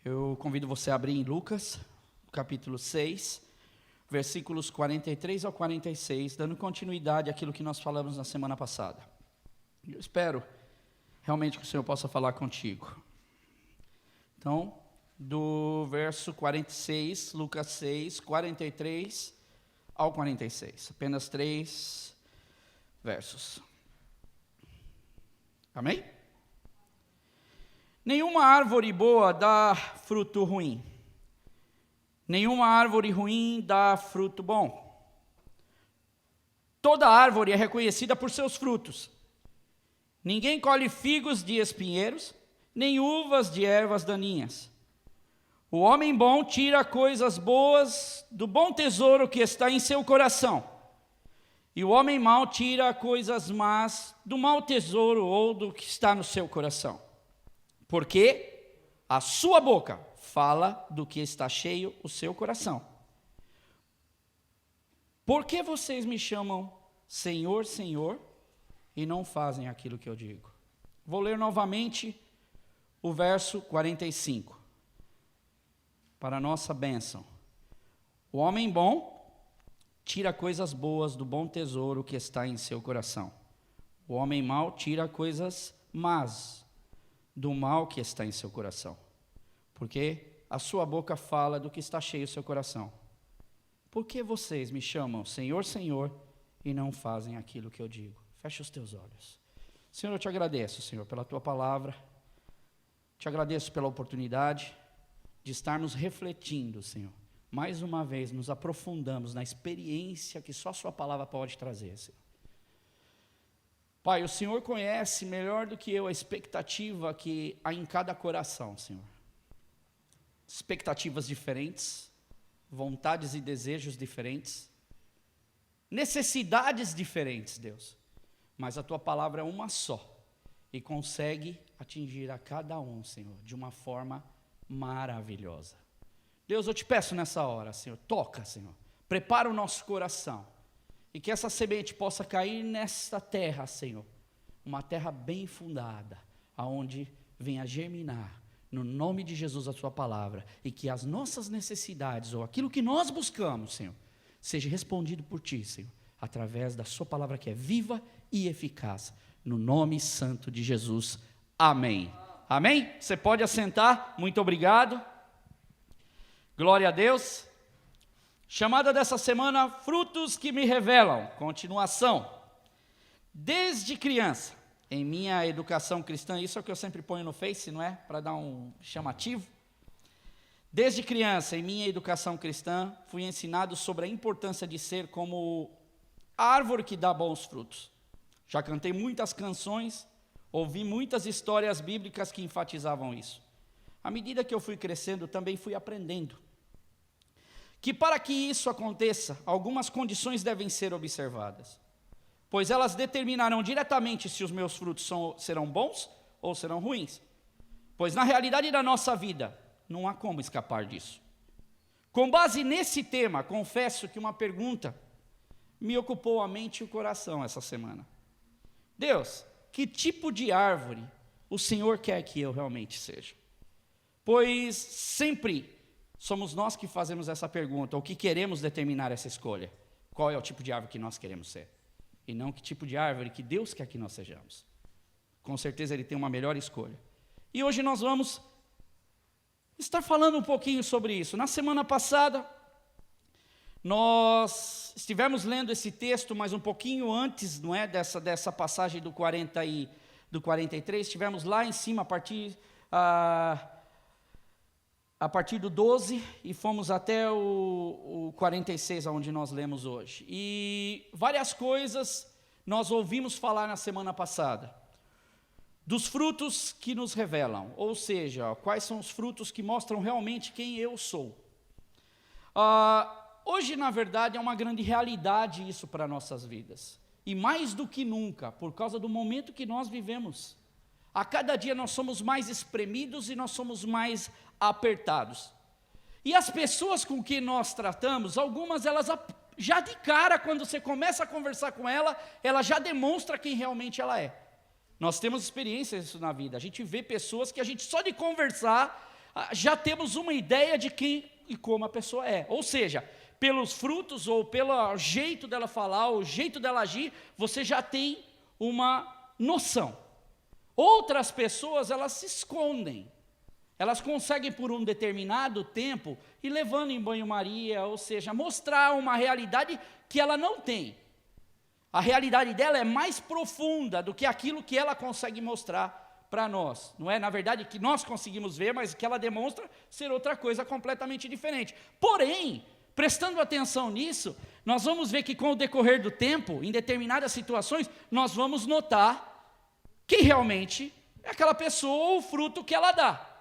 Eu convido você a abrir em Lucas, capítulo 6, versículos 43 ao 46, dando continuidade àquilo que nós falamos na semana passada. Eu espero realmente que o Senhor possa falar contigo. Então, do verso 46, Lucas 6, 43 ao 46, apenas 3 versos. Amém? Nenhuma árvore boa dá fruto ruim. Nenhuma árvore ruim dá fruto bom. Toda árvore é reconhecida por seus frutos. Ninguém colhe figos de espinheiros, nem uvas de ervas daninhas. O homem bom tira coisas boas do bom tesouro que está em seu coração. E o homem mau tira coisas más do mau tesouro ou do que está no seu coração. Porque a sua boca fala do que está cheio o seu coração. Por que vocês me chamam Senhor, Senhor, e não fazem aquilo que eu digo? Vou ler novamente o verso 45, para a nossa bênção. O homem bom tira coisas boas do bom tesouro que está em seu coração. O homem mau tira coisas más do mal que está em seu coração, porque a sua boca fala do que está cheio o seu coração. Por que vocês me chamam Senhor, Senhor, e não fazem aquilo que eu digo? Feche os teus olhos. Senhor, eu te agradeço, Senhor, pela tua palavra. Te agradeço pela oportunidade de estarmos refletindo, Senhor. Mais uma vez, nos aprofundamos na experiência que só a sua palavra pode trazer, Senhor. Pai, o Senhor conhece melhor do que eu a expectativa que há em cada coração, Senhor. Expectativas diferentes, vontades e desejos diferentes, necessidades diferentes, Deus. Mas a tua palavra é uma só e consegue atingir a cada um, Senhor, de uma forma maravilhosa. Deus, eu te peço nessa hora, Senhor, toca, Senhor, prepara o nosso coração. E que essa semente possa cair nesta terra, Senhor. Uma terra bem fundada, aonde venha germinar, no nome de Jesus, a sua palavra. E que as nossas necessidades, ou aquilo que nós buscamos, Senhor, seja respondido por Ti, Senhor, através da sua palavra que é viva e eficaz. No nome santo de Jesus. Amém. Amém? Você pode assentar. Muito obrigado. Glória a Deus. Chamada dessa semana, frutos que me revelam, continuação. Desde criança, em minha educação cristã, isso é o que eu sempre ponho no Face, não é? Para dar um chamativo. Desde criança, em minha educação cristã, fui ensinado sobre a importância de ser como a árvore que dá bons frutos. Já cantei muitas canções, ouvi muitas histórias bíblicas que enfatizavam isso. À medida que eu fui crescendo, também fui aprendendo que para que isso aconteça, algumas condições devem ser observadas, pois elas determinarão diretamente se os meus frutos serão bons ou serão ruins, pois na realidade da nossa vida, não há como escapar disso. Com base nesse tema, confesso que uma pergunta me ocupou a mente e o coração essa semana. Deus, que tipo de árvore o Senhor quer que eu realmente seja? Pois sempre somos nós que fazemos essa pergunta, ou que queremos determinar essa escolha. Qual é o tipo de árvore que nós queremos ser? E não que tipo de árvore que Deus quer que nós sejamos. Com certeza Ele tem uma melhor escolha. E hoje nós vamos estar falando um pouquinho sobre isso. Na semana passada, nós estivemos lendo esse texto, mas um pouquinho antes, não é, dessa passagem do 40 e do 43, estivemos lá em cima a partir do 12 e fomos até o 46, onde nós lemos hoje. E várias coisas nós ouvimos falar na semana passada. Dos frutos que nos revelam, ou seja, quais são os frutos que mostram realmente quem eu sou. Hoje, na verdade, é uma grande realidade isso para nossas vidas. E mais do que nunca, por causa do momento que nós vivemos. A cada dia nós somos mais espremidos e nós somos mais apertados. E as pessoas com que nós tratamos, algumas elas já de cara, quando você começa a conversar com ela, ela já demonstra quem realmente ela é. Nós temos experiências disso na vida. A gente vê pessoas que a gente só de conversar, já temos uma ideia de quem e como a pessoa é. Ou seja, pelos frutos ou pelo jeito dela falar, o jeito dela agir, você já tem uma noção. Outras pessoas, elas se escondem. Elas conseguem por um determinado tempo ir levando em banho-maria, ou seja, mostrar uma realidade que ela não tem. A realidade dela é mais profunda do que aquilo que ela consegue mostrar para nós. Não é, na verdade, que nós conseguimos ver, mas que ela demonstra ser outra coisa completamente diferente. Porém, prestando atenção nisso, nós vamos ver que com o decorrer do tempo, em determinadas situações, nós vamos notar que realmente é aquela pessoa ou o fruto que ela dá.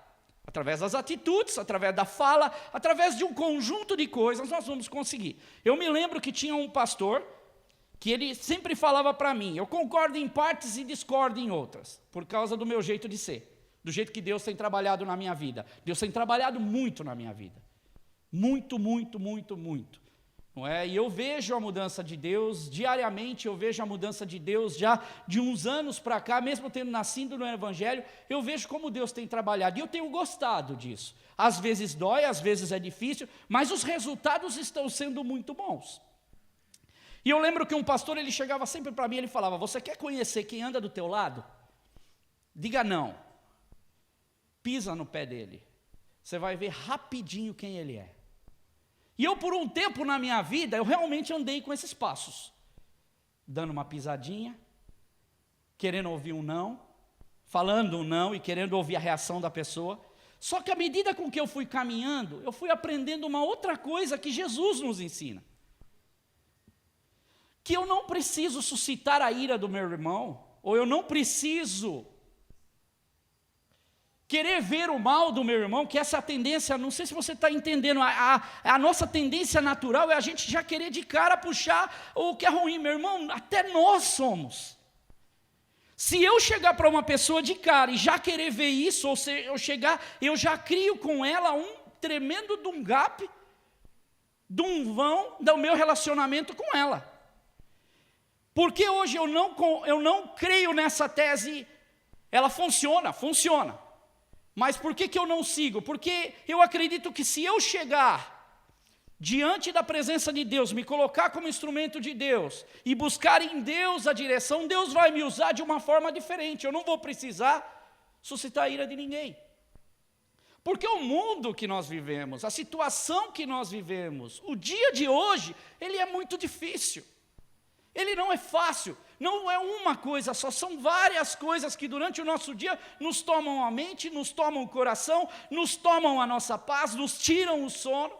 Através das atitudes, através da fala, através de um conjunto de coisas, nós vamos conseguir. Eu me lembro que tinha um pastor que ele sempre falava para mim, eu concordo em partes e discordo em outras, por causa do meu jeito de ser, do jeito que Deus tem trabalhado na minha vida. Deus tem trabalhado muito na minha vida. Muito, muito, muito, muito. Não é? E eu vejo a mudança de Deus, diariamente eu vejo a mudança de Deus, já de uns anos para cá, mesmo tendo nascido no Evangelho, eu vejo como Deus tem trabalhado, e eu tenho gostado disso. Às vezes dói, às vezes é difícil, mas os resultados estão sendo muito bons. E eu lembro que um pastor, ele chegava sempre para mim, ele falava, você quer conhecer quem anda do teu lado? Diga não. Pisa no pé dele. Você vai ver rapidinho quem ele é. E eu, por um tempo na minha vida, eu realmente andei com esses passos. Dando uma pisadinha, querendo ouvir um não, falando um não e querendo ouvir a reação da pessoa. Só que à medida com que eu fui caminhando, eu fui aprendendo uma outra coisa que Jesus nos ensina. Que eu não preciso suscitar a ira do meu irmão, ou eu não preciso querer ver o mal do meu irmão, que essa tendência, não sei se você está entendendo, a nossa tendência natural é a gente já querer de cara puxar o que é ruim. Meu irmão, até nós somos. Se eu chegar para uma pessoa de cara e já querer ver isso, ou se eu já crio com ela um tremendo de um gap, de um vão do meu relacionamento com ela. Porque hoje eu não creio nessa tese, ela funciona. Mas por que eu não sigo? Porque eu acredito que se eu chegar diante da presença de Deus, me colocar como instrumento de Deus, e buscar em Deus a direção, Deus vai me usar de uma forma diferente. Eu não vou precisar suscitar a ira de ninguém. Porque o mundo que nós vivemos, a situação que nós vivemos, o dia de hoje, ele é muito difícil. Ele não é fácil, não é uma coisa só, são várias coisas que durante o nosso dia nos tomam a mente, nos tomam o coração, nos tomam a nossa paz, nos tiram o sono.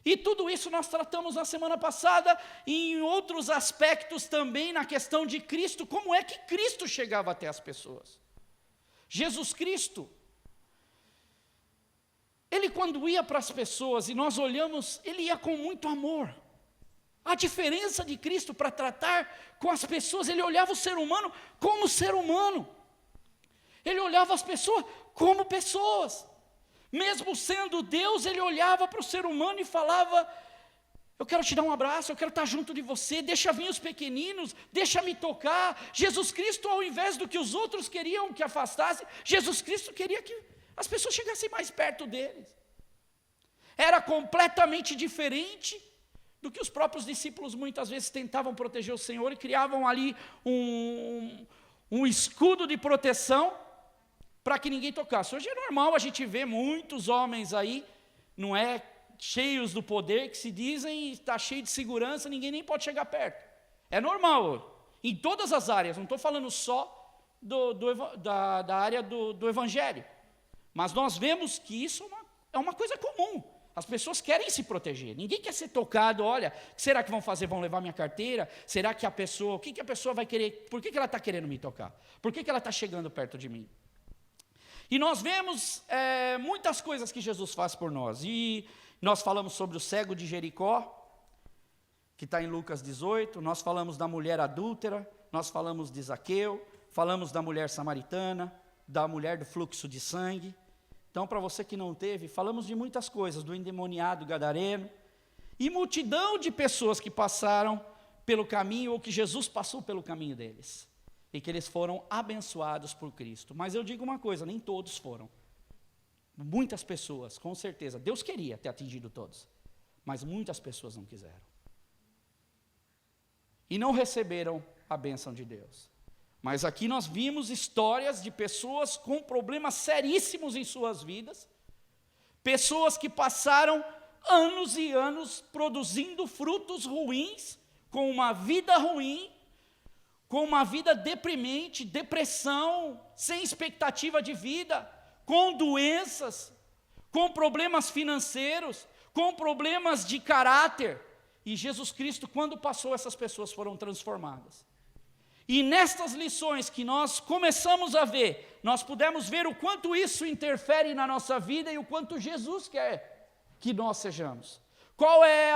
E tudo isso nós tratamos na semana passada, e em outros aspectos também, na questão de Cristo, como é que Cristo chegava até as pessoas. Jesus Cristo, ele quando ia para as pessoas, e nós olhamos, ele ia com muito amor. A diferença de Cristo para tratar com as pessoas, ele olhava o ser humano como ser humano. Ele olhava as pessoas como pessoas. Mesmo sendo Deus, ele olhava para o ser humano e falava, eu quero te dar um abraço, eu quero estar junto de você, deixa vir os pequeninos, deixa me tocar. Jesus Cristo, ao invés do que os outros queriam que afastasse, Jesus Cristo queria que as pessoas chegassem mais perto deles. Era completamente diferente do que os próprios discípulos muitas vezes tentavam proteger o Senhor e criavam ali um escudo de proteção para que ninguém tocasse. Hoje é normal a gente ver muitos homens aí, não é, cheios do poder, que se dizem está cheio de segurança, ninguém nem pode chegar perto. É normal, em todas as áreas, não estou falando só da área do Evangelho, mas nós vemos que isso é uma coisa comum. As pessoas querem se proteger, ninguém quer ser tocado. Olha, o que será que vão fazer? Vão levar minha carteira? Será que o que a pessoa vai querer? Por que ela está querendo me tocar? Por que ela está chegando perto de mim? E nós vemos muitas coisas que Jesus faz por nós. E nós falamos sobre o cego de Jericó, que está em Lucas 18, nós falamos da mulher adúltera, nós falamos de Zaqueu, falamos da mulher samaritana, da mulher do fluxo de sangue. Então, para você que não teve, falamos de muitas coisas, do endemoniado gadareno, e multidão de pessoas que passaram pelo caminho, ou que Jesus passou pelo caminho deles, e que eles foram abençoados por Cristo. Mas eu digo uma coisa, nem todos foram. Muitas pessoas, com certeza, Deus queria ter atingido todos, mas muitas pessoas não quiseram. E não receberam a bênção de Deus. Mas aqui nós vimos histórias de pessoas com problemas seríssimos em suas vidas, pessoas que passaram anos e anos produzindo frutos ruins, com uma vida ruim, com uma vida deprimente, depressão, sem expectativa de vida, com doenças, com problemas financeiros, com problemas de caráter. E Jesus Cristo, quando passou, essas pessoas foram transformadas. E nestas lições que nós começamos a ver, nós pudemos ver o quanto isso interfere na nossa vida e o quanto Jesus quer que nós sejamos. Qual é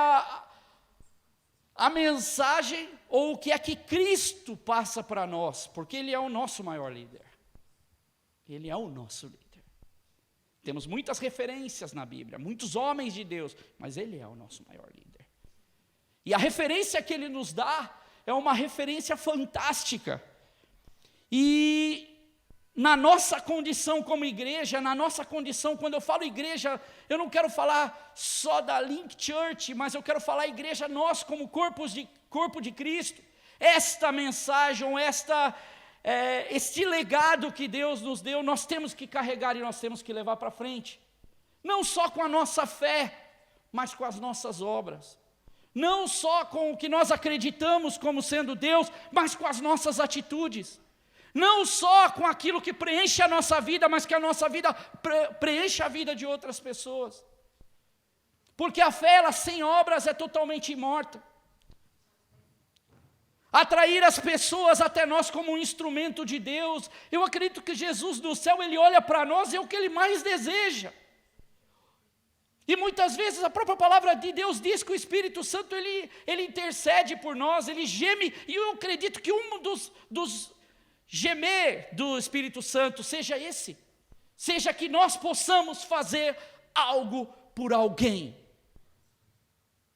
a mensagem ou o que é que Cristo passa para nós? Porque Ele é o nosso maior líder. Ele é o nosso líder. Temos muitas referências na Bíblia, muitos homens de Deus, mas Ele é o nosso maior líder. E a referência que Ele nos dá é uma referência fantástica. E na nossa condição como igreja, na nossa condição, quando eu falo igreja, eu não quero falar só da Link Church, mas eu quero falar igreja nós como corpo de Cristo. Esta mensagem, este legado que Deus nos deu, nós temos que carregar e nós temos que levar para frente. Não só com a nossa fé, mas com as nossas obras. Não só com o que nós acreditamos como sendo Deus, mas com as nossas atitudes. Não só com aquilo que preenche a nossa vida, mas que a nossa vida preenche a vida de outras pessoas. Porque a fé, ela sem obras é totalmente morta. Atrair as pessoas até nós como um instrumento de Deus. Eu acredito que Jesus do céu, Ele olha para nós e é o que Ele mais deseja. E muitas vezes a própria palavra de Deus diz que o Espírito Santo, ele intercede por nós, ele geme, e eu acredito que um dos gemer do Espírito Santo seja esse, seja que nós possamos fazer algo por alguém.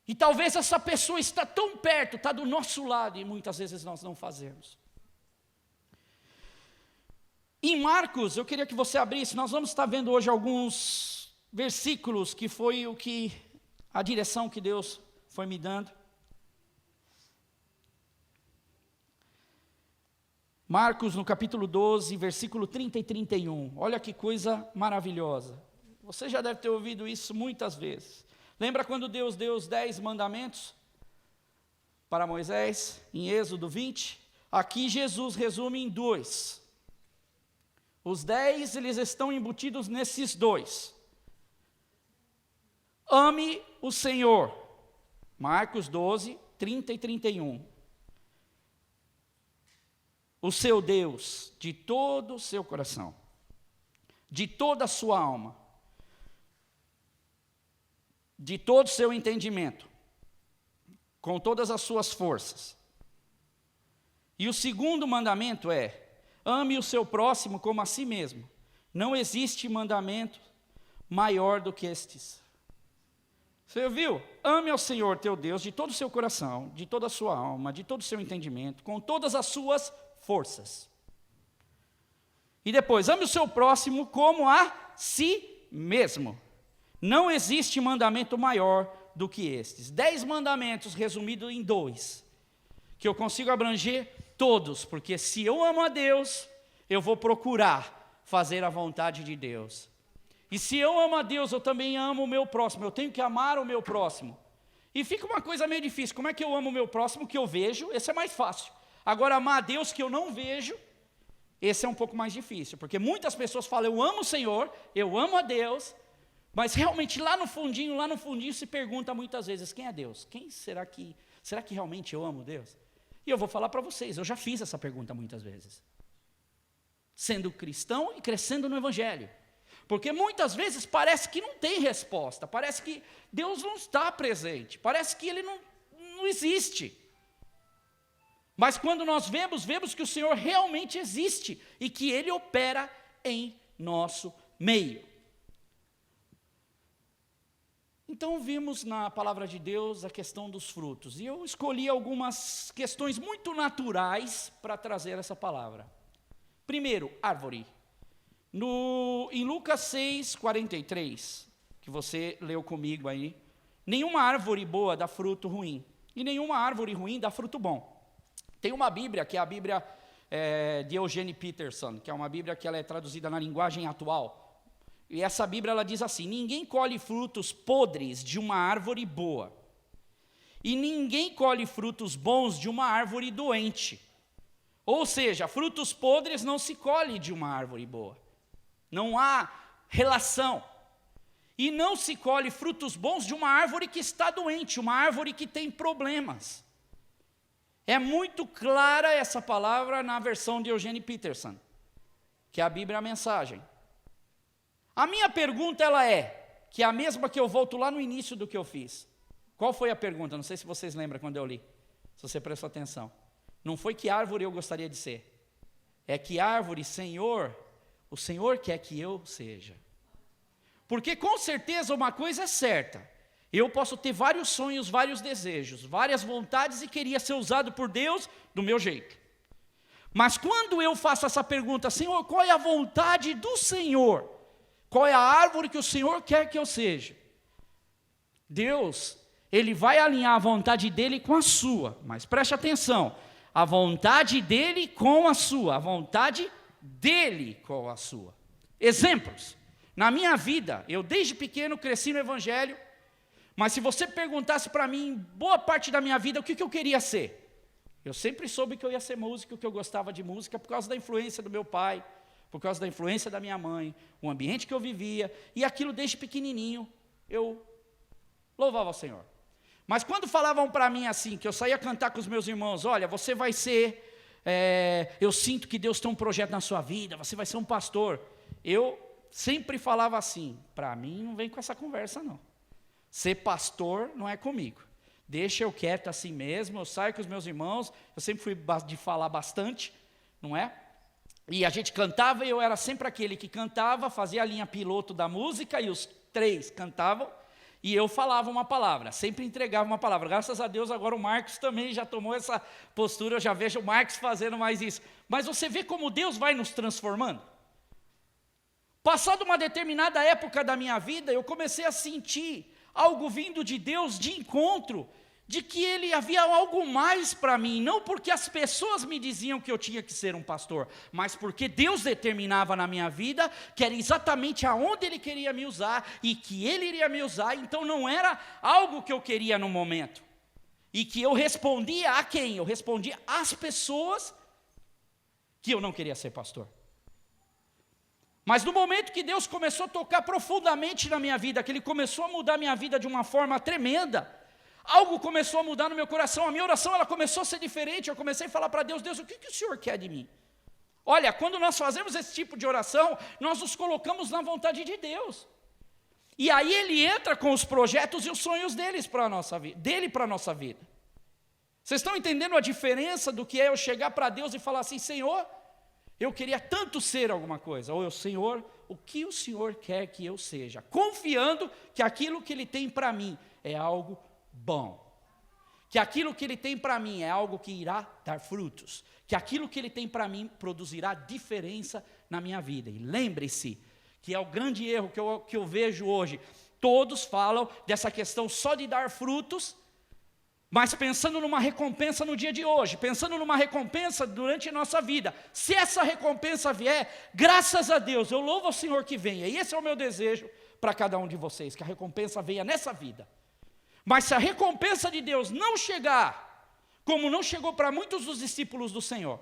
E talvez essa pessoa está tão perto, está do nosso lado, e muitas vezes nós não fazemos. Em Marcos, eu queria que você abrisse, nós vamos estar vendo hoje alguns versículos que foi a direção que Deus foi me dando. Marcos, no capítulo 12, versículo 30 e 31. Olha que coisa maravilhosa. Você já deve ter ouvido isso muitas vezes. Lembra quando Deus deu os 10 mandamentos para Moisés, em Êxodo 20? Aqui Jesus resume em 2. Os 10, eles estão embutidos nesses 2. Ame o Senhor, Marcos 12, 30 e 31. O seu Deus, de todo o seu coração, de toda a sua alma, de todo o seu entendimento, com todas as suas forças. E o segundo mandamento é: ame o seu próximo como a si mesmo. Não existe mandamento maior do que estes. Você viu? Ame ao Senhor teu Deus de todo o seu coração, de toda a sua alma, de todo o seu entendimento, com todas as suas forças. E depois, ame o seu próximo como a si mesmo. Não existe mandamento maior do que estes. 10 mandamentos resumidos em 2, que eu consigo abranger todos, porque se eu amo a Deus, eu vou procurar fazer a vontade de Deus. E se eu amo a Deus, eu também amo o meu próximo. Eu tenho que amar o meu próximo. E fica uma coisa meio difícil. Como é que eu amo o meu próximo que eu vejo? Esse é mais fácil. Agora, amar a Deus que eu não vejo, esse é um pouco mais difícil. Porque muitas pessoas falam: eu amo o Senhor, eu amo a Deus, mas realmente lá no fundinho se pergunta muitas vezes: quem é Deus? Será que realmente eu amo Deus? E eu vou falar para vocês, eu já fiz essa pergunta muitas vezes. Sendo cristão e crescendo no Evangelho. Porque muitas vezes parece que não tem resposta, parece que Deus não está presente, parece que Ele não existe. Mas quando nós vemos que o Senhor realmente existe e que Ele opera em nosso meio. Então vimos na palavra de Deus a questão dos frutos, e eu escolhi algumas questões muito naturais para trazer essa palavra. Primeiro, árvore. Em Lucas 6:43, que você leu comigo aí, nenhuma árvore boa dá fruto ruim, e nenhuma árvore ruim dá fruto bom. Tem uma Bíblia, que é a Bíblia de Eugene Peterson, que é uma Bíblia que ela é traduzida na linguagem atual. E essa Bíblia ela diz assim: ninguém colhe frutos podres de uma árvore boa, e ninguém colhe frutos bons de uma árvore doente. Ou seja, frutos podres não se colhe de uma árvore boa. Não há relação. E não se colhe frutos bons de uma árvore que está doente, uma árvore que tem problemas. É muito clara essa palavra na versão de Eugene Peterson, que é a Bíblia a Mensagem. A minha pergunta ela que é a mesma que eu volto lá no início do que eu fiz. Qual foi a pergunta? Não sei se vocês lembram quando eu li, se você prestou atenção. Não foi que árvore eu gostaria de ser, é que árvore, Senhor, o Senhor quer que eu seja. Porque com certeza uma coisa é certa, eu posso ter vários sonhos, vários desejos, várias vontades e queria ser usado por Deus do meu jeito. Mas quando eu faço essa pergunta, Senhor, qual é a vontade do Senhor? Qual é a árvore que o Senhor quer que eu seja? Deus, Ele vai alinhar a vontade dEle com a sua, mas preste atenção, a vontade dEle com a sua, a vontade dEle com a sua. Exemplos. Na minha vida, eu desde pequeno cresci no Evangelho, mas se você perguntasse para mim, boa parte da minha vida, o que eu queria ser? Eu sempre soube que eu ia ser músico, que eu gostava de música, por causa da influência do meu pai, por causa da influência da minha mãe, o ambiente que eu vivia, e aquilo desde pequenininho, eu louvava o Senhor. Mas quando falavam para mim assim, que eu saía cantar com os meus irmãos, olha, você vai ser, eu sinto que Deus tem um projeto na sua vida, você vai ser um pastor. Eu sempre falava assim, para mim não vem com essa conversa não. Ser pastor não é comigo. Deixa eu quieto assim mesmo, eu saio com os meus irmãos, eu sempre fui de falar bastante, não é? E a gente cantava e eu era sempre aquele que cantava, fazia a linha piloto da música e os três cantavam, e eu falava uma palavra, sempre entregava uma palavra. Graças a Deus agora o Marcos também já tomou essa postura, eu já vejo o Marcos fazendo mais isso. Mas você vê como Deus vai nos transformando? Passada uma determinada época da minha vida, eu comecei a sentir algo vindo de Deus de encontro, de que Ele havia algo mais para mim, não porque as pessoas me diziam que eu tinha que ser um pastor, mas porque Deus determinava na minha vida, que era exatamente aonde Ele queria me usar, e que Ele iria me usar, então não era algo que eu queria no momento, e que eu respondia a quem? Eu respondia às pessoas que eu não queria ser pastor. Mas no momento que Deus começou a tocar profundamente na minha vida, que Ele começou a mudar a minha vida de uma forma tremenda, algo começou a mudar no meu coração, a minha oração ela começou a ser diferente, eu comecei a falar para Deus, Deus, o que o Senhor quer de mim? Olha, quando nós fazemos esse tipo de oração, nós nos colocamos na vontade de Deus. E aí Ele entra com os projetos e os sonhos dele para a nossa vida. Vocês estão entendendo a diferença do que é eu chegar para Deus e falar assim, Senhor, eu queria tanto ser alguma coisa, ou Senhor, o que o Senhor quer que eu seja? Confiando que aquilo que Ele tem para mim é algo bom, que aquilo que Ele tem para mim é algo que irá dar frutos, que aquilo que Ele tem para mim produzirá diferença na minha vida. E lembre-se que é o grande erro que eu vejo hoje, todos falam dessa questão só de dar frutos, mas pensando numa recompensa no dia de hoje, pensando numa recompensa durante a nossa vida. Se essa recompensa vier, graças a Deus, eu louvo ao Senhor que venha, e esse é o meu desejo para cada um de vocês, que a recompensa venha nessa vida. Mas se a recompensa de Deus não chegar, como não chegou para muitos dos discípulos do Senhor,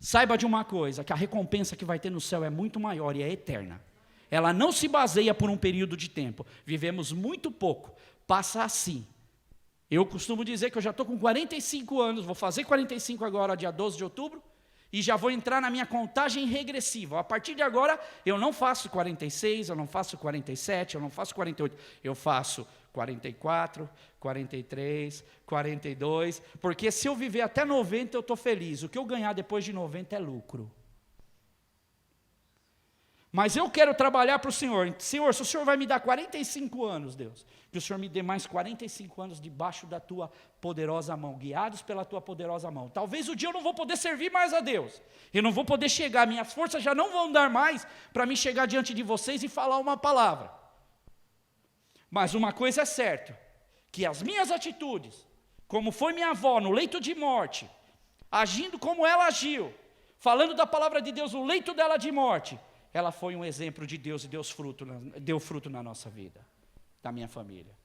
saiba de uma coisa, que a recompensa que vai ter no céu é muito maior e é eterna. Ela não se baseia por um período de tempo, vivemos muito pouco, passa assim. Eu costumo dizer que eu já estou com 45 anos, vou fazer 45 agora, dia 12 de outubro, e já vou entrar na minha contagem regressiva. A partir de agora, eu não faço 46, eu não faço 47, eu não faço 48, eu faço 44, 43, 42, porque se eu viver até 90 eu estou feliz, o que eu ganhar depois de 90 é lucro. Mas eu quero trabalhar para o Senhor. Senhor, se o Senhor vai me dar 45 anos, Deus, que o Senhor me dê mais 45 anos debaixo da tua poderosa mão, guiados pela tua poderosa mão. Talvez o dia eu não vou poder servir mais a Deus. Eu não vou poder chegar, minhas forças já não vão dar mais para me chegar diante de vocês e falar uma palavra. Mas uma coisa é certa, que as minhas atitudes, como foi minha avó no leito de morte, agindo como ela agiu, falando da palavra de Deus no leito dela de morte, ela foi um exemplo de Deus e deu fruto na nossa vida, da minha família.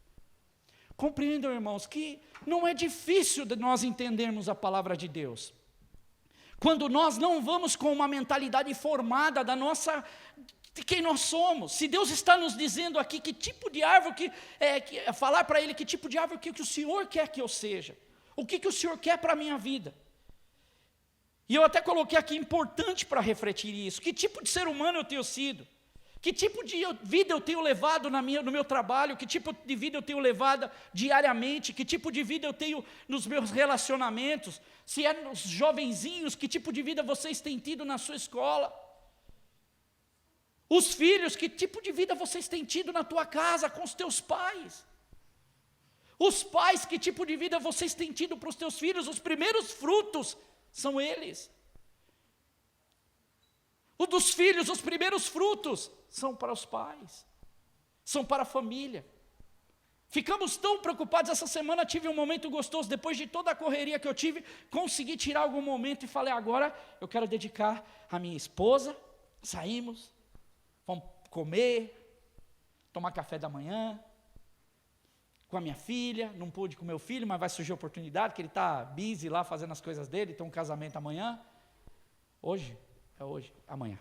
Compreendam, irmãos, que não é difícil de nós entendermos a palavra de Deus. Quando nós não vamos com uma mentalidade formada de quem nós somos. Se Deus está nos dizendo aqui que tipo de árvore, falar para Ele que tipo de árvore que o Senhor quer que eu seja. O que o Senhor quer para a minha vida. E eu até coloquei aqui importante para refletir isso. Que tipo de ser humano eu tenho sido? Que tipo de vida eu tenho levado no meu trabalho? Que tipo de vida eu tenho levado diariamente? Que tipo de vida eu tenho nos meus relacionamentos? Se é nos jovenzinhos, que tipo de vida vocês têm tido na sua escola? Os filhos, que tipo de vida vocês têm tido na tua casa com os teus pais? Os pais, que tipo de vida vocês têm tido para os teus filhos? Os primeiros frutos são eles. O dos filhos, os primeiros frutos são para os pais, são para a família. Ficamos tão preocupados, essa semana tive um momento gostoso, depois de toda a correria que eu tive, consegui tirar algum momento e falei, agora eu quero dedicar a minha esposa, saímos, vamos comer, tomar café da manhã, com a minha filha, não pude com o meu filho, mas vai surgir a oportunidade, que ele está busy lá fazendo as coisas dele, tem um casamento amanhã, amanhã.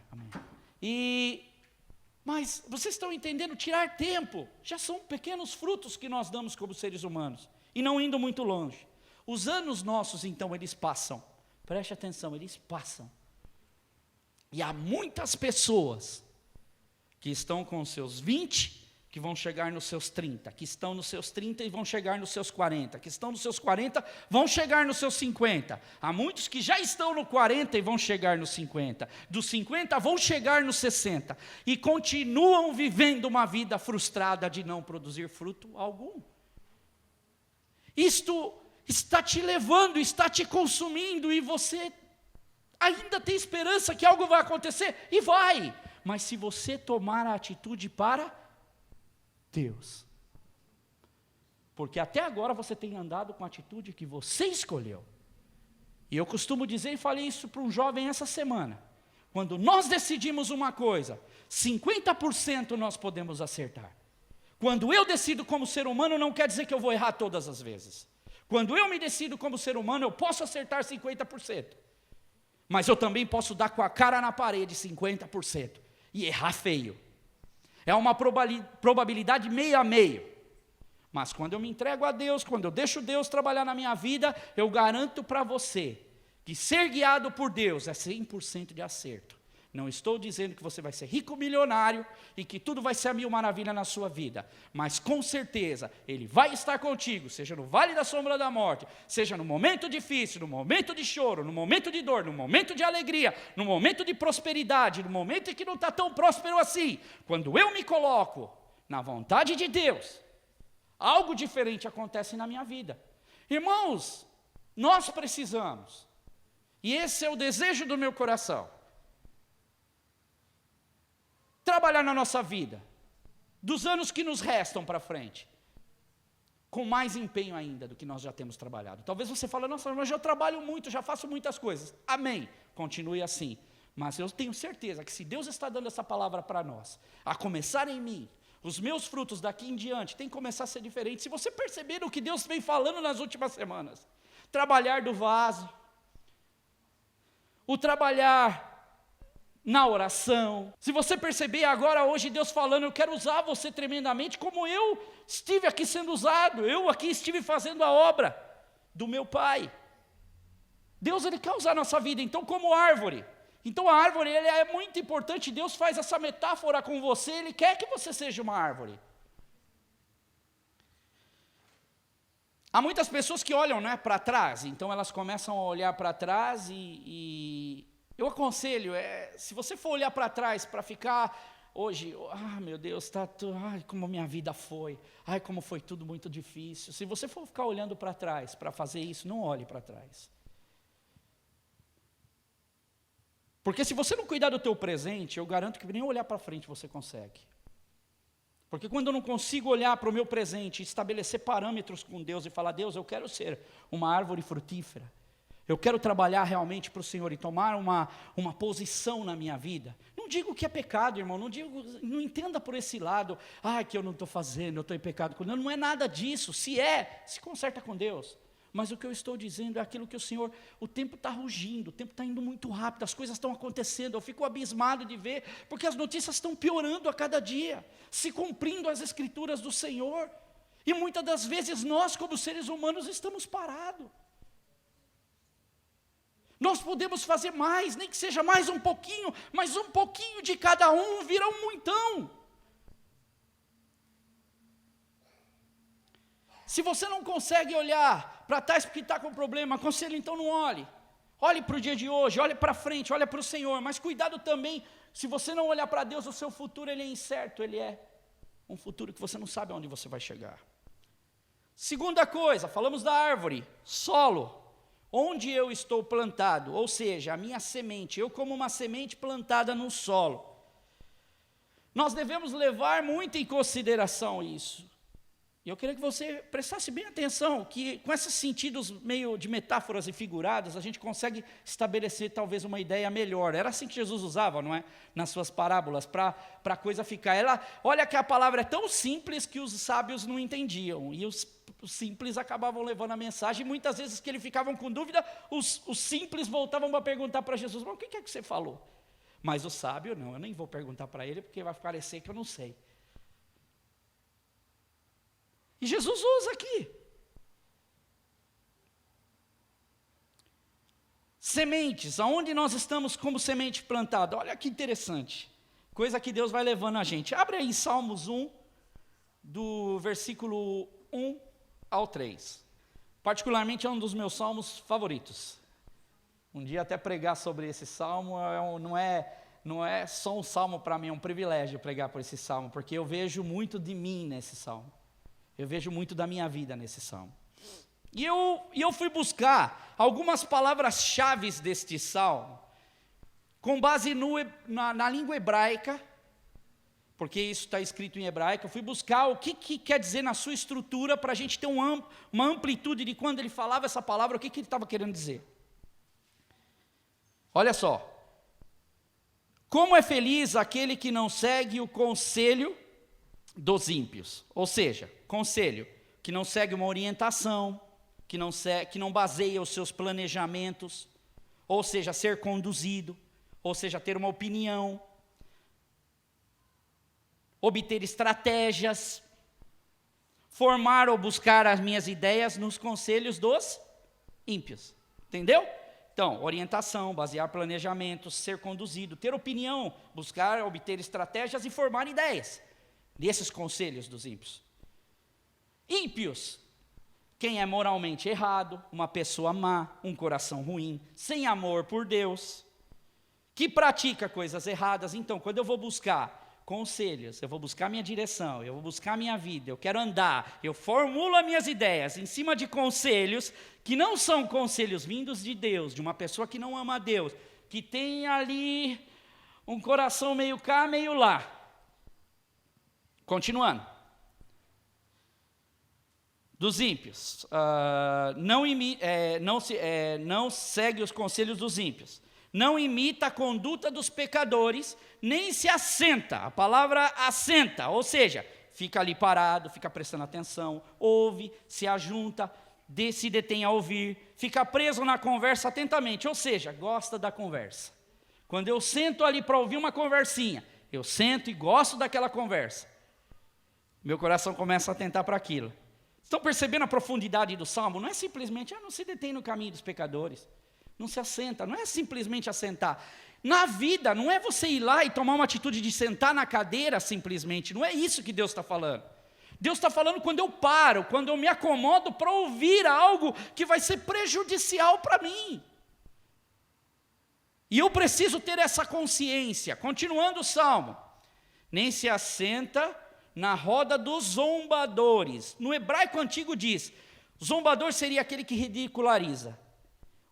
Mas vocês estão entendendo, tirar tempo, já são pequenos frutos que nós damos como seres humanos, e não indo muito longe. Os anos nossos, então, eles passam, preste atenção, eles passam, e há muitas pessoas que estão com os seus 20, que vão chegar nos seus 30, que estão nos seus 30 e vão chegar nos seus 40, que estão nos seus 40, vão chegar nos seus 50. Há muitos que já estão no 40 e vão chegar nos 50. Dos 50 vão chegar nos 60. E continuam vivendo uma vida frustrada de não produzir fruto algum. Isto está te levando, está te consumindo e você ainda tem esperança que algo vai acontecer? E vai! Mas se você tomar a atitude para Deus. Porque até agora você tem andado com a atitude que você escolheu. E eu costumo dizer, e falei isso para um jovem essa semana, quando nós decidimos uma coisa, 50% nós podemos acertar. Quando eu decido como ser humano, não quer dizer que eu vou errar todas as vezes. Quando eu me decido como ser humano, eu posso acertar 50%. Mas eu também posso dar com a cara na parede 50% e errar feio. É uma probabilidade meio a meio. Mas quando eu me entrego a Deus, quando eu deixo Deus trabalhar na minha vida, eu garanto para você que ser guiado por Deus é 100% de acerto. Não estou dizendo que você vai ser rico, milionário e que tudo vai ser a mil maravilha na sua vida. Mas com certeza, Ele vai estar contigo, seja no vale da sombra da morte, seja no momento difícil, no momento de choro, no momento de dor, no momento de alegria, no momento de prosperidade, no momento em que não está tão próspero assim. Quando eu me coloco na vontade de Deus, algo diferente acontece na minha vida. Irmãos, nós precisamos, e esse é o desejo do meu coração, trabalhar na nossa vida, dos anos que nos restam para frente, com mais empenho ainda do que nós já temos trabalhado. Talvez você fale, nossa, mas eu trabalho muito, já faço muitas coisas. Amém, continue assim. Mas eu tenho certeza que se Deus está dando essa palavra para nós, a começar em mim, os meus frutos daqui em diante tem que começar a ser diferente. Se você perceber o que Deus vem falando nas últimas semanas, trabalhar do vaso, o trabalhar na oração. Se você perceber agora, hoje Deus falando, eu quero usar você tremendamente, como eu estive aqui sendo usado, eu aqui estive fazendo a obra do meu Pai. Deus, Ele quer usar a nossa vida, então como árvore. Então a árvore, ele é muito importante, Deus faz essa metáfora com você, Ele quer que você seja uma árvore. Há muitas pessoas que olham, para trás, então elas começam a olhar para trás e Eu aconselho, se você for olhar para trás, para ficar hoje, meu Deus, como a minha vida foi, como foi tudo muito difícil. Se você for ficar olhando para trás, para fazer isso, não olhe para trás. Porque se você não cuidar do teu presente, eu garanto que nem olhar para frente você consegue. Porque quando eu não consigo olhar para o meu presente, estabelecer parâmetros com Deus e falar, Deus, eu quero ser uma árvore frutífera, eu quero trabalhar realmente para o Senhor e tomar uma posição na minha vida. Não digo que é pecado, irmão, não entenda por esse lado, que eu não estou fazendo, eu estou em pecado com Deus. Não é nada disso, se conserta com Deus. Mas o que eu estou dizendo é aquilo que o Senhor, o tempo está rugindo, o tempo está indo muito rápido, as coisas estão acontecendo, eu fico abismado de ver, porque as notícias estão piorando a cada dia, se cumprindo as escrituras do Senhor, e muitas das vezes nós, como seres humanos, estamos parados. Nós podemos fazer mais, nem que seja mais um pouquinho, mas um pouquinho de cada um vira um muitão. Se você não consegue olhar para trás porque está com problema, aconselho, então não olhe. Olhe para o dia de hoje, olhe para frente, olhe para o Senhor. Mas cuidado também, se você não olhar para Deus, o seu futuro ele é incerto, ele é um futuro que você não sabe aonde você vai chegar. Segunda coisa, falamos da árvore, solo. Onde eu estou plantado, ou seja, a minha semente, eu como uma semente plantada no solo. Nós devemos levar muito em consideração isso. E eu queria que você prestasse bem atenção, que com esses sentidos meio de metáforas e figuradas, a gente consegue estabelecer talvez uma ideia melhor. Era assim que Jesus usava, não é? Nas suas parábolas, para a coisa ficar. Olha que a palavra é tão simples que os sábios não entendiam, e os simples acabavam levando a mensagem, e muitas vezes que eles ficavam com dúvida, os simples voltavam para perguntar para Jesus, mas o que é que você falou? Mas o sábio, não, eu nem vou perguntar para ele, porque vai parecer que eu não sei. E Jesus usa aqui. Sementes, aonde nós estamos como semente plantada? Olha que interessante, coisa que Deus vai levando a gente. Abre aí Salmos 1, do versículo 1 ao 3. Particularmente é um dos meus salmos favoritos. Um dia até pregar sobre esse salmo, não é só um salmo para mim, é um privilégio pregar por esse salmo, porque eu vejo muito de mim nesse salmo. Eu vejo muito da minha vida nesse salmo. E eu fui buscar algumas palavras-chave deste salmo, com base na língua hebraica, porque isso está escrito em hebraico. Eu fui buscar o que quer dizer na sua estrutura, para a gente ter uma amplitude de quando ele falava essa palavra, o que ele estava querendo dizer. Olha só. Como é feliz aquele que não segue o conselho dos ímpios. Ou seja, conselho, que não segue uma orientação, que não baseia os seus planejamentos, ou seja, ser conduzido, ou seja, ter uma opinião, obter estratégias, formar ou buscar as minhas ideias nos conselhos dos ímpios. Entendeu? Então, orientação, basear planejamentos, ser conduzido, ter opinião, buscar, obter estratégias e formar ideias desses conselhos dos ímpios. Ímpios, quem é moralmente errado, uma pessoa má, um coração ruim, sem amor por Deus, que pratica coisas erradas. Então, quando eu vou buscar conselhos, eu vou buscar minha direção, eu vou buscar minha vida, eu quero andar, eu formulo as minhas ideias em cima de conselhos que não são conselhos vindos de Deus, de uma pessoa que não ama a Deus, que tem ali um coração meio cá, meio lá. Continuando. Dos ímpios, não segue os conselhos dos ímpios, não imita a conduta dos pecadores, nem se assenta, a palavra assenta, ou seja, fica ali parado, fica prestando atenção, ouve, se ajunta, se detém a ouvir, fica preso na conversa atentamente, ou seja, gosta da conversa. Quando eu sento ali para ouvir uma conversinha, eu sento e gosto daquela conversa, meu coração começa a atentar para aquilo. Estão percebendo a profundidade do salmo? Não é simplesmente, não se detém no caminho dos pecadores, não se assenta, não é simplesmente assentar. Na vida, não é você ir lá e tomar uma atitude de sentar na cadeira simplesmente, não é isso que Deus está falando. Deus está falando quando eu paro, quando eu me acomodo para ouvir algo que vai ser prejudicial para mim. E eu preciso ter essa consciência. Continuando o Salmo. Nem se assenta na roda dos zombadores. No hebraico antigo diz, zombador seria aquele que ridiculariza.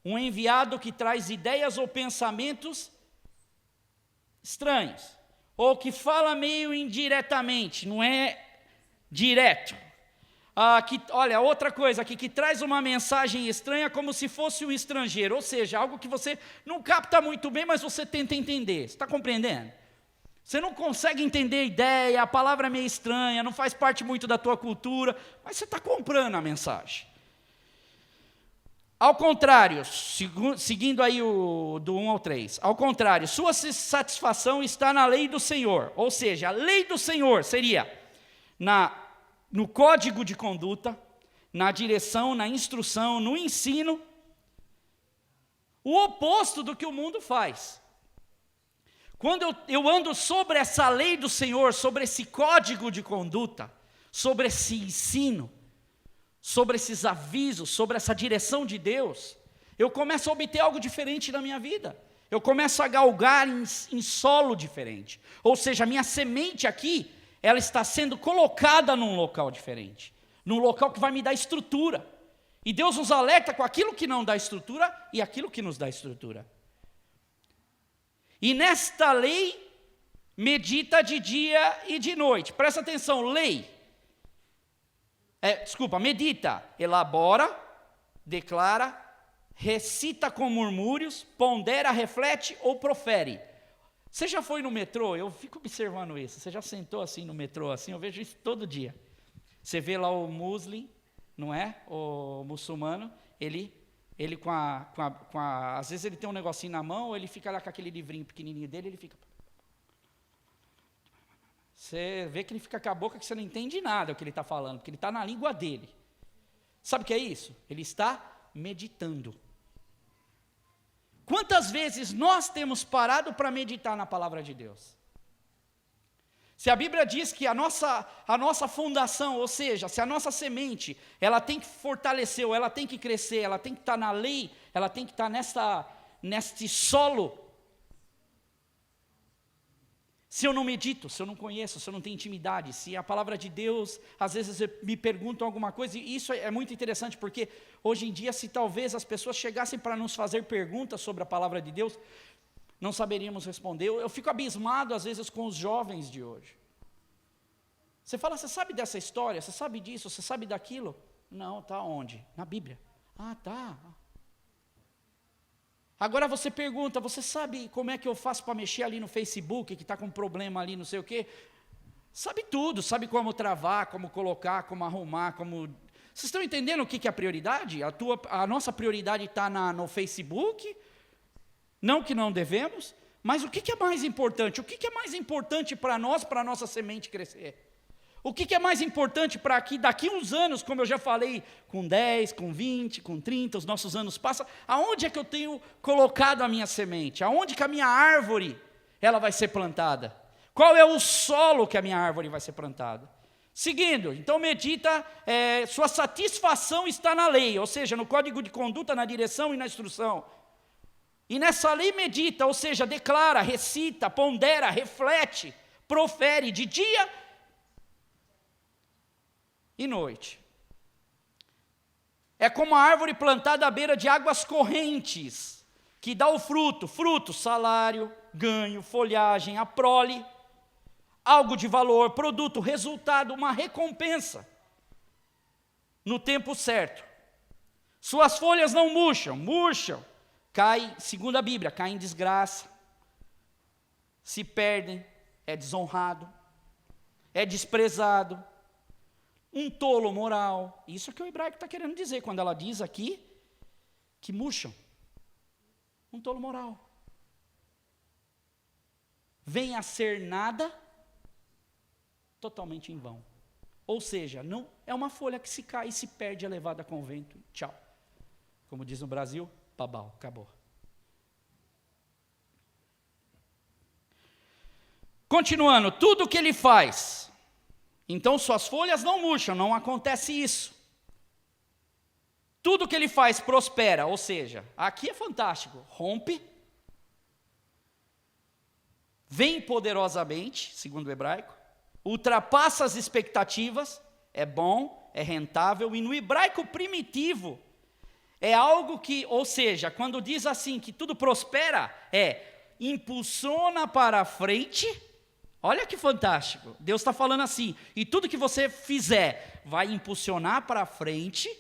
Um enviado que traz ideias ou pensamentos estranhos. Ou que fala meio indiretamente, não é direto. Olha, outra coisa aqui, que traz uma mensagem estranha como se fosse um estrangeiro. Ou seja, algo que você não capta muito bem, mas você tenta entender. Você está compreendendo? Você não consegue entender a ideia, a palavra é meio estranha, não faz parte muito da tua cultura, mas você está comprando a mensagem. Ao contrário, seguindo aí do 1 ao 3, ao contrário, sua satisfação está na lei do Senhor, ou seja, a lei do Senhor seria no código de conduta, na direção, na instrução, no ensino, o oposto do que o mundo faz. Quando eu ando sobre essa lei do Senhor, sobre esse código de conduta, sobre esse ensino, sobre esses avisos, sobre essa direção de Deus, eu começo a obter algo diferente na minha vida. Eu começo a galgar em solo diferente. Ou seja, a minha semente aqui, ela está sendo colocada num local diferente. Num local que vai me dar estrutura. E Deus nos alerta com aquilo que não dá estrutura e aquilo que nos dá estrutura. E nesta lei, medita de dia e de noite. Presta atenção, lei. Medita, elabora, declara, recita com murmúrios, pondera, reflete ou profere. Você já foi no metrô? Eu fico observando isso. Você já sentou assim no metrô, assim? Eu vejo isso todo dia. Você vê lá o muslim, não é? O muçulmano, ele às vezes ele tem um negocinho na mão, ou ele fica lá com aquele livrinho pequenininho dele, ele fica... Você vê que ele fica com a boca que você não entende nada o que ele está falando, porque ele está na língua dele. Sabe o que é isso? Ele está meditando. Quantas vezes nós temos parado para meditar na palavra de Deus? Se a Bíblia diz que a nossa fundação, ou seja, se a nossa semente, ela tem que fortalecer, ou ela tem que crescer, ela tem que estar na lei, ela tem que estar neste solo. Se eu não medito, se eu não conheço, se eu não tenho intimidade, se a palavra de Deus, às vezes me perguntam alguma coisa, e isso é muito interessante, porque hoje em dia, se talvez as pessoas chegassem para nos fazer perguntas sobre a palavra de Deus, não saberíamos responder. Eu fico abismado, às vezes, com os jovens de hoje. Você fala, você sabe dessa história? Você sabe disso? Você sabe daquilo? Não, está onde? Na Bíblia. Ah, tá. Agora você pergunta, você sabe como é que eu faço para mexer ali no Facebook, que está com problema ali, não sei o quê? Sabe tudo, sabe como travar, como colocar, como arrumar, como... Vocês estão entendendo o que é a prioridade? A nossa prioridade está no Facebook? Não que não devemos, mas o que é mais importante? O que é mais importante para nós, para a nossa semente crescer? O que é mais importante para daqui uns anos, como eu já falei, com 10, com 20, com 30, os nossos anos passam, aonde é que eu tenho colocado a minha semente? Aonde que a minha árvore, ela vai ser plantada? Qual é o solo que a minha árvore vai ser plantada? Seguindo, então medita, sua satisfação está na lei, ou seja, no código de conduta, na direção e na instrução. E nessa lei medita, ou seja, declara, recita, pondera, reflete, profere de dia e noite. É como a árvore plantada à beira de águas correntes, que dá o fruto, salário, ganho, folhagem, a prole, algo de valor, produto, resultado, uma recompensa, no tempo certo. Suas folhas não murcham, cai, segundo a Bíblia, cai em desgraça, se perdem, é desonrado, é desprezado, um tolo moral. Isso é o que o hebraico está querendo dizer, quando ela diz aqui, que murcham. Um tolo moral. Vem a ser nada, totalmente em vão. Ou seja, não é uma folha que se cai e se perde, é levada com o vento. Tchau. Como diz no Brasil, babau, acabou. Continuando, tudo que ele faz, então suas folhas não murcham, não acontece isso. Tudo que ele faz prospera, ou seja, aqui é fantástico, rompe, vem poderosamente, segundo o hebraico, ultrapassa as expectativas, é bom, é rentável, e no hebraico primitivo, é algo que, ou seja, quando diz assim, que tudo prospera, impulsiona para a frente. Olha que fantástico, Deus está falando assim, e tudo que você fizer, vai impulsionar para a frente,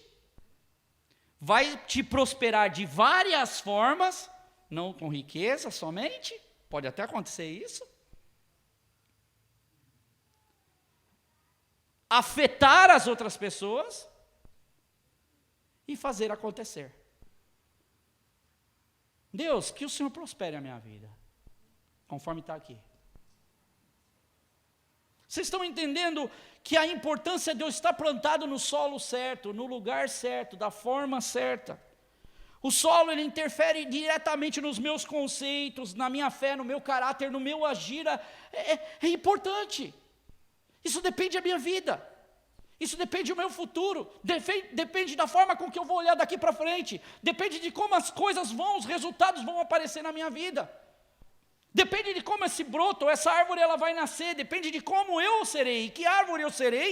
vai te prosperar de várias formas, não com riqueza somente, pode até acontecer isso, afetar as outras pessoas e fazer acontecer. Deus, que o Senhor prospere a minha vida, conforme está aqui. Vocês estão entendendo que a importância de eu estar plantado no solo certo, no lugar certo, da forma certa. O solo, ele interfere diretamente nos meus conceitos, na minha fé, no meu caráter, no meu agir. É importante. Isso depende da minha vida. Isso depende do meu futuro. Depende da forma com que eu vou olhar daqui para frente. Depende de como as coisas vão, os resultados vão aparecer na minha vida. Depende de como esse broto, ou essa árvore, ela vai nascer. Depende de como eu serei, que árvore eu serei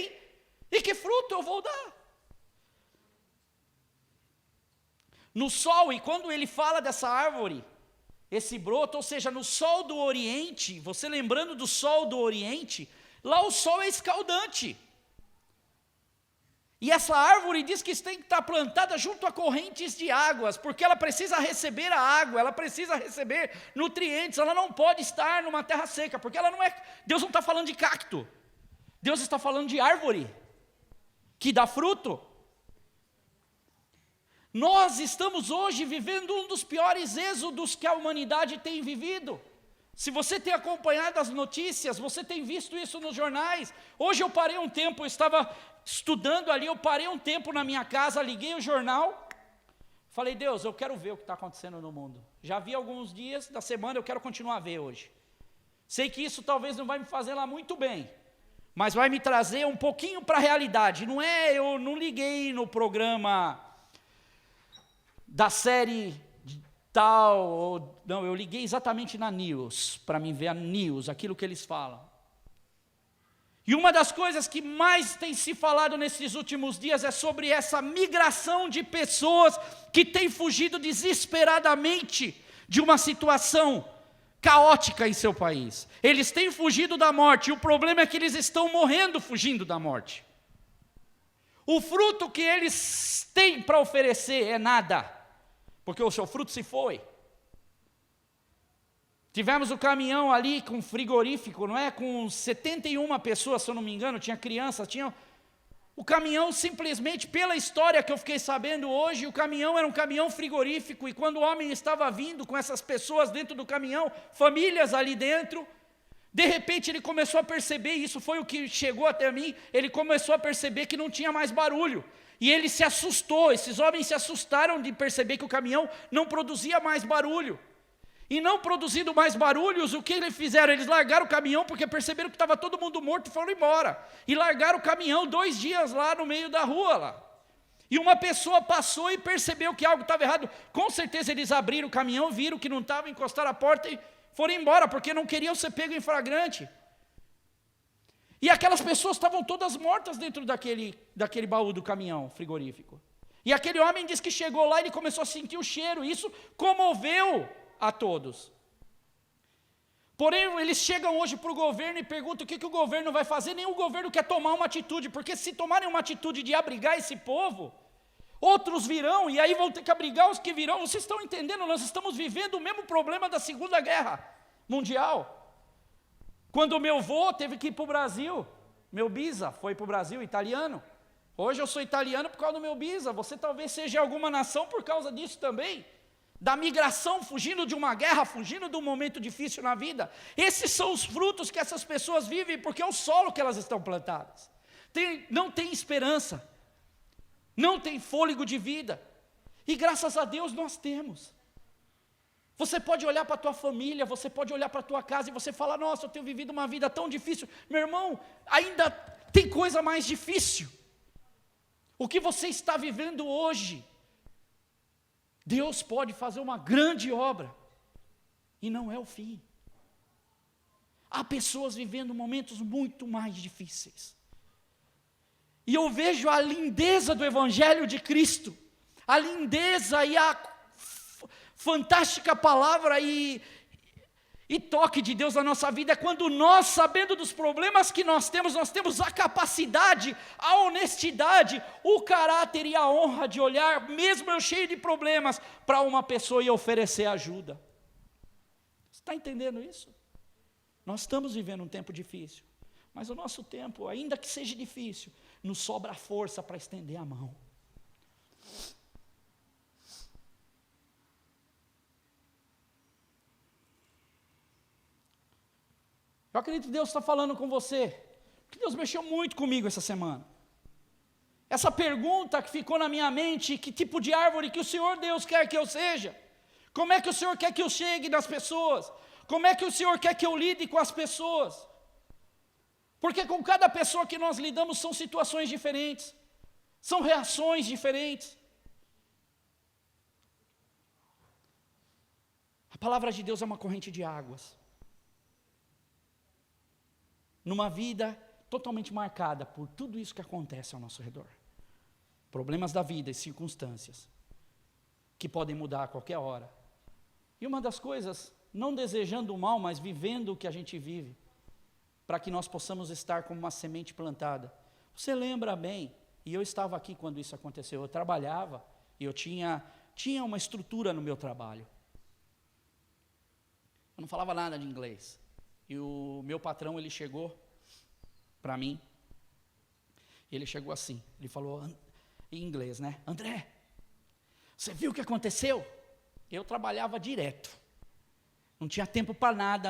e que fruto eu vou dar. No sol, e quando ele fala dessa árvore, esse broto, ou seja, no sol do Oriente, você lembrando do sol do Oriente, lá o sol é escaldante. E essa árvore diz que tem que estar plantada junto a correntes de águas, porque ela precisa receber a água, ela precisa receber nutrientes, ela não pode estar numa terra seca, porque ela não é, Deus não está falando de cacto, Deus está falando de árvore, que dá fruto. Nós estamos hoje vivendo um dos piores êxodos que a humanidade tem vivido. Se você tem acompanhado as notícias, você tem visto isso nos jornais. Hoje eu parei um tempo, eu estava estudando ali, eu parei um tempo na minha casa, liguei o jornal, falei, Deus, eu quero ver o que está acontecendo no mundo. Já vi alguns dias da semana, eu quero continuar a ver hoje. Sei que isso talvez não vai me fazer lá muito bem, mas vai me trazer um pouquinho para a realidade. Eu não liguei no programa da série tal, não, eu liguei exatamente na news, para mim ver a news, aquilo que eles falam. E uma das coisas que mais tem se falado nesses últimos dias é sobre essa migração de pessoas que têm fugido desesperadamente de uma situação caótica em seu país. Eles têm fugido da morte, e o problema é que eles estão morrendo fugindo da morte. O fruto que eles têm para oferecer é nada, porque o seu fruto se foi. Tivemos o caminhão ali com frigorífico, não é? Com 71 pessoas, se eu não me engano, tinha crianças, tinha... O caminhão simplesmente, pela história que eu fiquei sabendo hoje, o caminhão era um caminhão frigorífico, e quando o homem estava vindo com essas pessoas dentro do caminhão, famílias ali dentro, de repente ele começou a perceber, e isso foi o que chegou até mim, ele começou a perceber que não tinha mais barulho. E ele se assustou, esses homens se assustaram de perceber que o caminhão não produzia mais barulho. E não produzindo mais barulhos, o que eles fizeram? Eles largaram o caminhão porque perceberam que estava todo mundo morto e foram embora. E largaram o caminhão 2 dias lá no meio da rua lá. E uma pessoa passou e percebeu que algo estava errado. Com certeza eles abriram o caminhão, viram que não estava, encostaram a porta e foram embora, porque não queriam ser pegos em flagrante. E aquelas pessoas estavam todas mortas dentro daquele baú do caminhão frigorífico. E aquele homem disse que chegou lá e ele começou a sentir o cheiro. E isso comoveu a todos. Porém, eles chegam hoje para o governo e perguntam o que o governo vai fazer. Nenhum governo quer tomar uma atitude, porque se tomarem uma atitude de abrigar esse povo, outros virão, e aí vão ter que abrigar os que virão. Vocês estão entendendo? Nós estamos vivendo o mesmo problema da Segunda Guerra Mundial. Quando o meu avô teve que ir para o Brasil, meu bisa foi para o Brasil, italiano. Hoje eu sou italiano por causa do meu bisa. Você talvez seja alguma nação por causa disso também. Da migração, fugindo de uma guerra, fugindo de um momento difícil na vida. Esses são os frutos que essas pessoas vivem, porque é o solo que elas estão plantadas. Não tem esperança, não tem fôlego de vida, e graças a Deus nós temos. Você pode olhar para a tua família, você pode olhar para a tua casa e você falar, nossa, eu tenho vivido uma vida tão difícil. Meu irmão, ainda tem coisa mais difícil. O que você está vivendo hoje, Deus pode fazer uma grande obra, e não é o fim. há pessoas vivendo momentos muito mais difíceis. E eu vejo a lindeza do Evangelho de Cristo, a lindeza e a fantástica palavra e toque de Deus na nossa vida, é quando nós, sabendo dos problemas que nós temos a capacidade, a honestidade, o caráter e a honra de olhar, mesmo eu cheio de problemas, para uma pessoa e oferecer ajuda. Você está entendendo isso? Nós estamos vivendo um tempo difícil, mas o nosso tempo, ainda que seja difícil, nos sobra força para estender a mão. Eu acredito que Deus está falando com você, porque Deus mexeu muito comigo essa semana. Essa pergunta que ficou na minha mente, que tipo de árvore que o Senhor Deus quer que eu seja? Como é que o Senhor quer que eu chegue nas pessoas? Como é que o Senhor quer que eu lide com as pessoas? Porque com cada pessoa que nós lidamos são situações diferentes, são reações diferentes. A palavra de Deus é uma corrente de águas. Numa vida totalmente marcada por tudo isso que acontece ao nosso redor. Problemas da vida e circunstâncias que podem mudar a qualquer hora. E uma das coisas, não desejando o mal, mas vivendo o que a gente vive, para que nós possamos estar como uma semente plantada. Você lembra bem, e eu estava aqui quando isso aconteceu, eu trabalhava e eu tinha uma estrutura no meu trabalho. Eu não falava nada de inglês. E o meu patrão, ele chegou para mim, e ele chegou assim, ele falou em inglês, né? André, você viu o que aconteceu? Eu trabalhava direto, não tinha tempo para nada,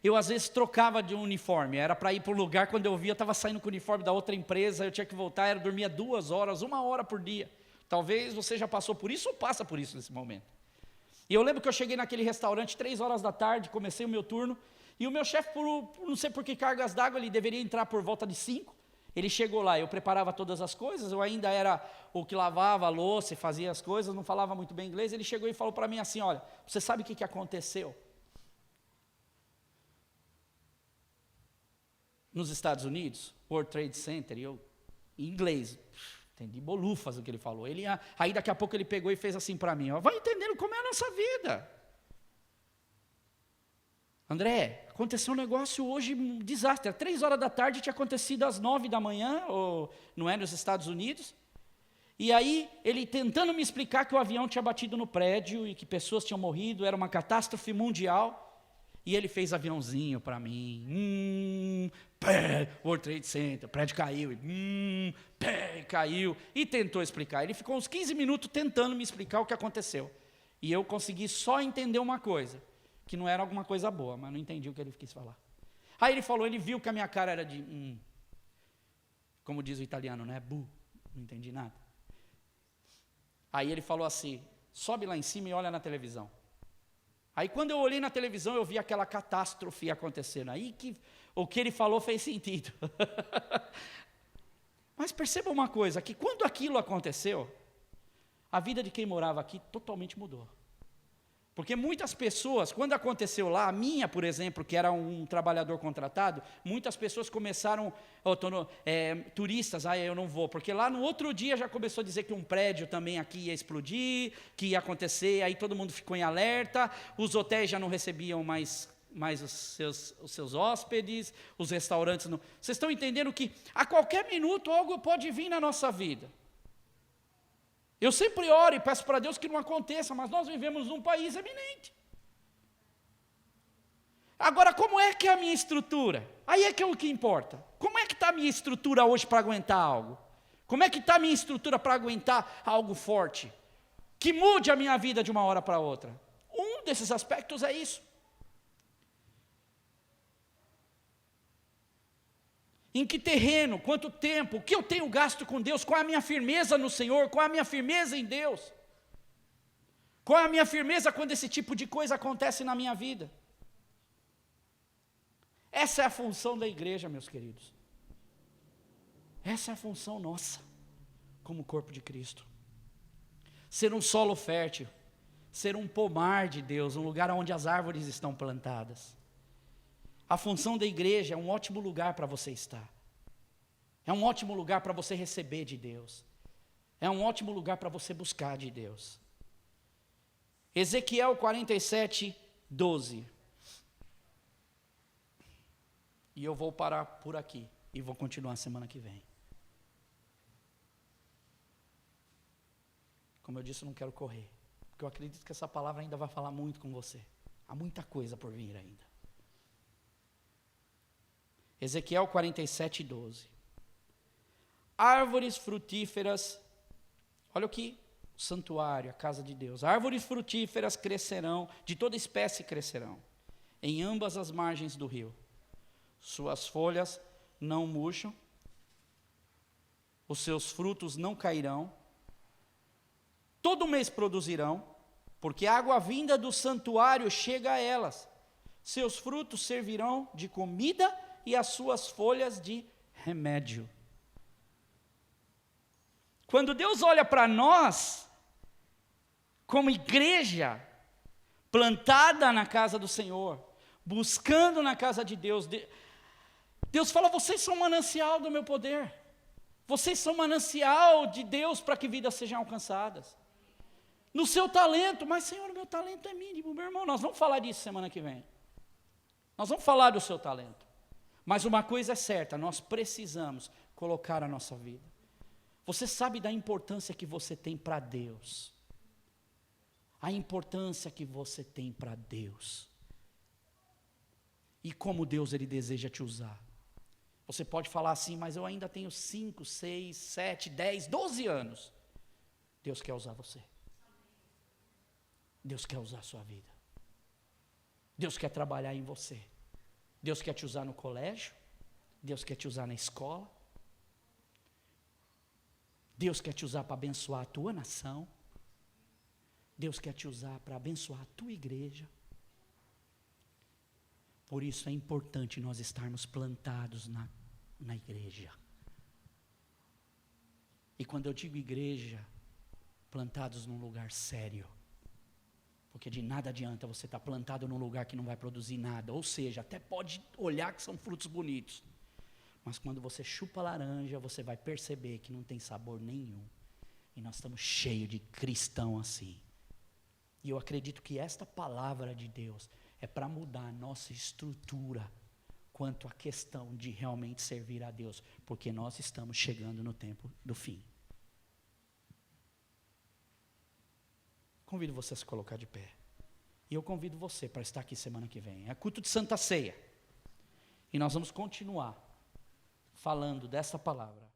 eu às vezes trocava de uniforme, era para ir para o lugar, quando eu via, eu estava saindo com o uniforme da outra empresa, eu tinha que voltar, eu dormia 2 horas, 1 hora por dia. Talvez você já passou por isso ou passa por isso nesse momento. E eu lembro que eu cheguei naquele restaurante 3 horas da tarde, comecei o meu turno, e o meu chefe, por não sei por que cargas d'água, ele deveria entrar por volta de 5, ele chegou lá, eu preparava todas as coisas, eu ainda era o que lavava a louça e fazia as coisas, não falava muito bem inglês, ele chegou e falou para mim assim, olha, você sabe o que aconteceu? Nos Estados Unidos, World Trade Center, e eu, em inglês, entendi bolufas o que ele falou, aí daqui a pouco ele pegou e fez assim para mim, ó, vai entendendo como é a nossa vida. André, aconteceu um negócio hoje, um desastre, às 3 horas da tarde, tinha acontecido às 9 da manhã, não é, nos Estados Unidos, e aí ele tentando me explicar que o avião tinha batido no prédio, e que pessoas tinham morrido, era uma catástrofe mundial, e ele fez aviãozinho para mim, World Trade Center, o prédio caiu, caiu, e tentou explicar, ele ficou uns 15 minutos tentando me explicar o que aconteceu, e eu consegui só entender uma coisa, que não era alguma coisa boa, mas não entendi o que ele quis falar. Aí ele falou, ele viu que a minha cara era de, como diz o italiano, né, bu, não entendi nada. Aí ele falou assim, sobe lá em cima e olha na televisão. Aí quando eu olhei na televisão, eu vi aquela catástrofe acontecendo, aí que o que ele falou fez sentido. Mas perceba uma coisa, que quando aquilo aconteceu, a vida de quem morava aqui totalmente mudou. Porque muitas pessoas, quando aconteceu lá, a minha, por exemplo, que era um trabalhador contratado, muitas pessoas começaram, turistas, eu não vou, porque lá no outro dia já começou a dizer que um prédio também aqui ia explodir, que ia acontecer, aí todo mundo ficou em alerta, os hotéis já não recebiam mais os seus hóspedes, os restaurantes não. Vocês estão entendendo que a qualquer minuto algo pode vir na nossa vida. Eu sempre oro e peço para Deus que não aconteça, mas nós vivemos num país eminente. Agora, como é que é a minha estrutura? Aí é que é o que importa. Como é que está a minha estrutura hoje para aguentar algo? Como é que está a minha estrutura para aguentar algo forte? Que mude a minha vida de uma hora para outra. Um desses aspectos é isso. Em que terreno, quanto tempo, o que eu tenho gasto com Deus, qual é a minha firmeza no Senhor, qual é a minha firmeza em Deus? Qual é a minha firmeza quando esse tipo de coisa acontece na minha vida? Essa é a função da igreja, meus queridos. Essa é a função nossa, como corpo de Cristo. Ser um solo fértil, ser um pomar de Deus, um lugar onde as árvores estão plantadas. A função da igreja é um ótimo lugar para você estar. É um ótimo lugar para você receber de Deus. É um ótimo lugar para você buscar de Deus. Ezequiel 47, 12. E eu vou parar por aqui e vou continuar semana que vem. Como eu disse, eu não quero correr, porque eu acredito que essa palavra ainda vai falar muito com você. Há muita coisa por vir ainda. Ezequiel 47, 12. Árvores frutíferas, olha o que? O santuário, a casa de Deus. Árvores frutíferas crescerão, de toda espécie crescerão, em ambas as margens do rio. Suas folhas não murcham, os seus frutos não cairão, todo mês produzirão, porque a água vinda do santuário chega a elas. Seus frutos servirão de comida e as suas folhas de remédio. Quando Deus olha para nós, como igreja, plantada na casa do Senhor, buscando na casa de Deus, Deus fala: vocês são manancial do meu poder, vocês são manancial de Deus para que vidas sejam alcançadas. No seu talento, mas Senhor, o meu talento é mínimo, meu irmão, nós vamos falar disso semana que vem. Nós vamos falar do seu talento. Mas uma coisa é certa, nós precisamos colocar a nossa vida. Você sabe da importância que você tem para Deus. A importância que você tem para Deus. E como Deus, Ele deseja te usar. Você pode falar assim: mas eu ainda tenho 5, 6, 7, 10, 12 anos. Deus quer usar você. Deus quer usar a sua vida. Deus quer trabalhar em você. Deus quer te usar no colégio. Deus quer te usar na escola. Deus quer te usar para abençoar a tua nação. Deus quer te usar para abençoar a tua igreja. Por isso é importante nós estarmos plantados na igreja. E quando eu digo igreja, plantados num lugar sério. Porque de nada adianta você estar plantado num lugar que não vai produzir nada. Ou seja, até pode olhar que são frutos bonitos. Mas quando você chupa laranja, você vai perceber que não tem sabor nenhum. E nós estamos cheios de cristão assim. E eu acredito que esta palavra de Deus é para mudar a nossa estrutura quanto à questão de realmente servir a Deus. Porque nós estamos chegando no tempo do fim. Convido você a se colocar de pé. E eu convido você para estar aqui semana que vem. É culto de Santa Ceia. E nós vamos continuar falando dessa palavra.